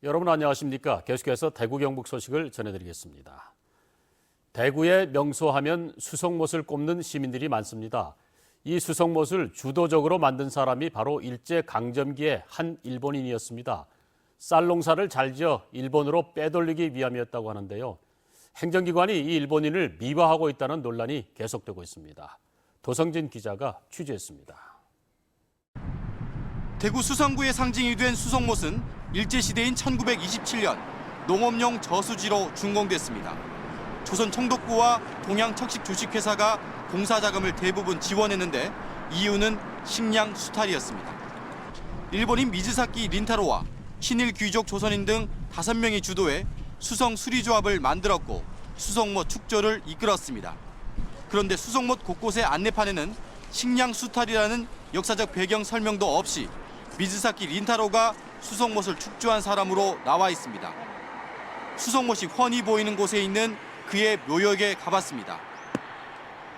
여러분 안녕하십니까? 계속해서 대구 경북 소식을 전해드리겠습니다. 대구에 명소하면 수성못을 꼽는 시민들이 많습니다. 이 수성못을 주도적으로 만든 사람이 바로 일제강점기의 한 일본인이었습니다. 쌀 농사를 잘 지어 일본으로 빼돌리기 위함이었다고 하는데요. 행정기관이 이 일본인을 미화하고 있다는 논란이 계속되고 있습니다. 도성진 기자가 취재했습니다. 대구 수성구의 상징이 된 수성못은 일제시대인 1927년 농업용 저수지로 준공됐습니다. 조선 총독부와 동양척식주식회사가 공사자금을 대부분 지원했는데 이유는 식량 수탈이었습니다. 일본인 미즈사키 린타로와 신일 귀족 조선인 등 5명이 주도해 수성 수리조합을 만들었고 수성못 축조를 이끌었습니다. 그런데 수성못 곳곳의 안내판에는 식량 수탈이라는 역사적 배경 설명도 없이 미즈사키 린타로가 수성못을 축조한 사람으로 나와 있습니다. 수성못이 훤히 보이는 곳에 있는 그의 묘역에 가봤습니다.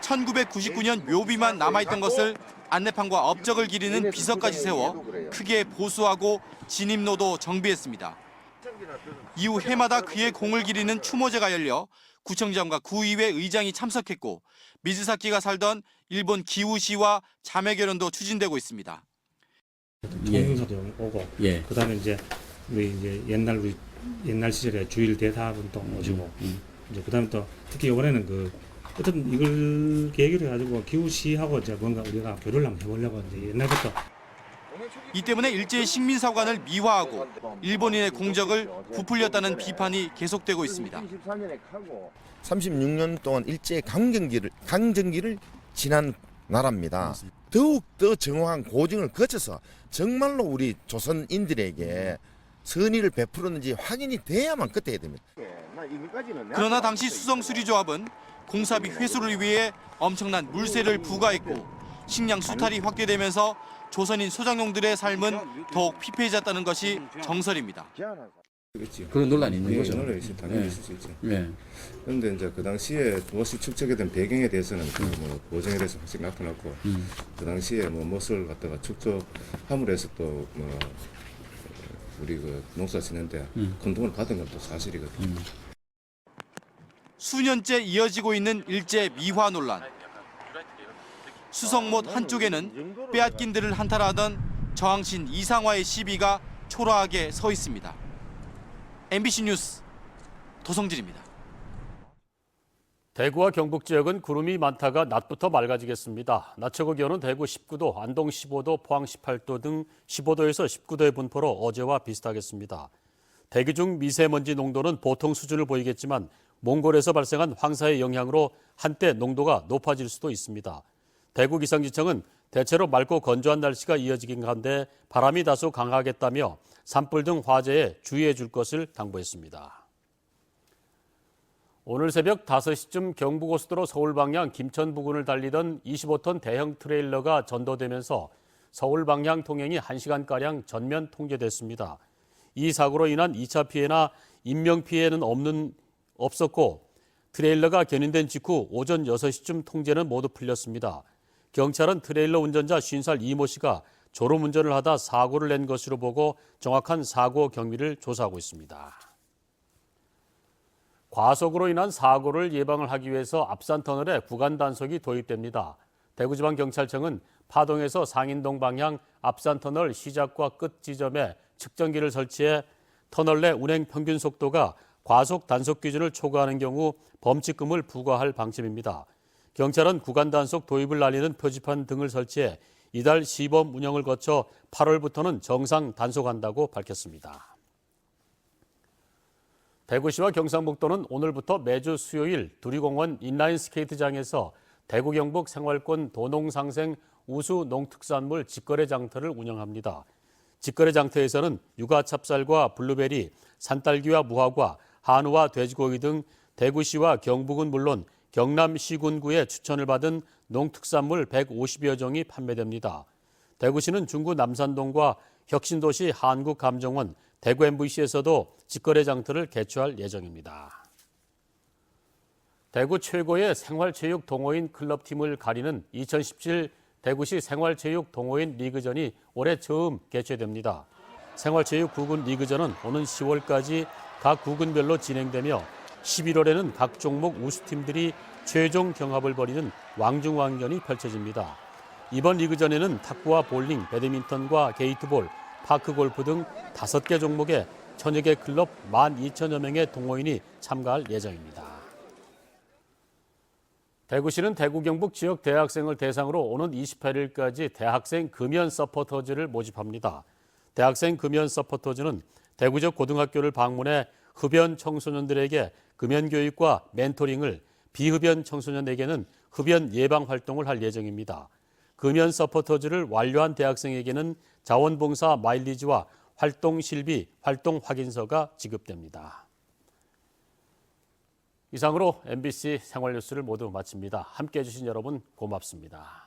1999년 묘비만 남아있던 것을 안내판과 업적을 기리는 비석까지 세워 크게 보수하고 진입로도 정비했습니다. 이후 해마다 그의 공을 기리는 추모제가 열려 구청장과 구의회 의장이 참석했고 미즈사키가 살던 일본 기우시와 자매 결혼도 추진되고 있습니다. 통행사도 오고, 그다음에 이제 우리 이제 옛날 시절에 주일 대사분도 오시고, 이제 그다음에 또 특히 이번에는 어쨌든 이걸 계기로 해가지고 기우시하고 이제 뭔가 우리가 교류를 한번 해보려고 이제 옛날부터. 이 때문에 일제의 식민사관을 미화하고 일본인의 공적을 부풀렸다는 비판이 계속되고 있습니다. 36년 동안 일제의 강점기를 지난 나라입니다. 더욱더 정확한 고증을 거쳐서 정말로 우리 조선인들에게 선의를 베풀었는지 확인이 돼야만 그때 해야 됩니다. 그러나 당시 수성수리조합은 공사비 회수를 위해 엄청난 물세를 부과했고 식량 수탈이 확대되면서 조선인 소장농들의 삶은 더욱 피폐해졌다는 것이 정설입니다. 그런 논란이 있는 거죠. 논란이 있을 당연히 있을 수 있죠. 그런데 이제 그 당시에 무엇이 축적이 된 배경에 대해서는 뭐 보정에 대해서 확실히 나타났고 그 당시에 뭐 무엇을 갖다가 축적함으로 해서 또 뭐 우리 농사 짓는데 큰 돈을 받은 건 또 사실이거든요. 수년째 이어지고 있는 일제 미화 논란. 수성못 한쪽에는 빼앗긴 들을 한탄하던 저항신 이상화의 시비가 초라하게 서 있습니다. MBC 뉴스 도성진입니다. 대구와 경북 지역은 구름이 많다가 낮부터 맑아지겠습니다. 낮 최고 기온은 대구 19도, 안동 15도, 포항 18도 등 15도에서 19도의 분포로 어제와 비슷하겠습니다. 대기 중 미세먼지 농도는 보통 수준을 보이겠지만 몽골에서 발생한 황사의 영향으로 한때 농도가 높아질 수도 있습니다. 대구 기상지청은 대체로 맑고 건조한 날씨가 이어지긴 한데 바람이 다소 강하겠다며 산불 등 화재에 주의해 줄 것을 당부했습니다. 오늘 새벽 5시쯤 경부고속도로 서울 방향 김천 부근을 달리던 25톤 대형 트레일러가 전도되면서 서울 방향 통행이 1시간가량 전면 통제됐습니다. 이 사고로 인한 2차 피해나 인명피해는 없었고 트레일러가 견인된 직후 오전 6시쯤 통제는 모두 풀렸습니다. 경찰은 트레일러 운전자 50살 이모 씨가 졸음운전을 하다 사고를 낸 것으로 보고 정확한 사고 경위를 조사하고 있습니다. 과속으로 인한 사고를 예방을 하기 위해서 앞산 터널에 구간 단속이 도입됩니다. 대구지방경찰청은 파동에서 상인동 방향 앞산 터널 시작과 끝 지점에 측정기를 설치해 터널 내 운행 평균 속도가 과속 단속 기준을 초과하는 경우 범칙금을 부과할 방침입니다. 경찰은 구간 단속 도입을 알리는 표지판 등을 설치해 이달 시범 운영을 거쳐 8월부터는 정상 단속한다고 밝혔습니다. 대구시와 경상북도는 오늘부터 매주 수요일 두리공원 인라인 스케이트장에서 대구 경북 생활권 도농상생 우수 농특산물 직거래 장터를 운영합니다. 직거래 장터에서는 육아 찹쌀과 블루베리, 산딸기와 무화과, 한우와 돼지고기 등 대구시와 경북은 물론 경남 시군구의 추천을 받은 농특산물 150여 종이 판매됩니다. 대구시는 중구 남산동과 혁신도시 한국감정원, 대구 MVC에서도 직거래 장터를 개최할 예정입니다. 대구 최고의 생활체육 동호인 클럽팀을 가리는 2017 대구시 생활체육 동호인 리그전이 올해 처음 개최됩니다. 생활체육 구군 리그전은 오는 10월까지 각 구군별로 진행되며 11월에는 각 종목 우수팀들이 최종 경합을 벌이는 왕중왕전이 펼쳐집니다. 이번 리그전에는 탁구와 볼링, 배드민턴과 게이트볼, 파크골프 등 5개 종목에 1000여 개 클럽 12,000여 명의 동호인이 참가할 예정입니다. 대구시는 대구 경북 지역 대학생을 대상으로 오는 28일까지 대학생 금연 서포터즈를 모집합니다. 대학생 금연 서포터즈는 대구 지역 고등학교를 방문해 흡연 청소년들에게 금연 교육과 멘토링을, 비흡연 청소년에게는 흡연 예방 활동을 할 예정입니다. 금연 서포터즈를 완료한 대학생에게는 자원봉사 마일리지와 활동 실비, 활동 확인서가 지급됩니다. 이상으로 MBC 생활뉴스를 모두 마칩니다. 함께해 주신 여러분 고맙습니다.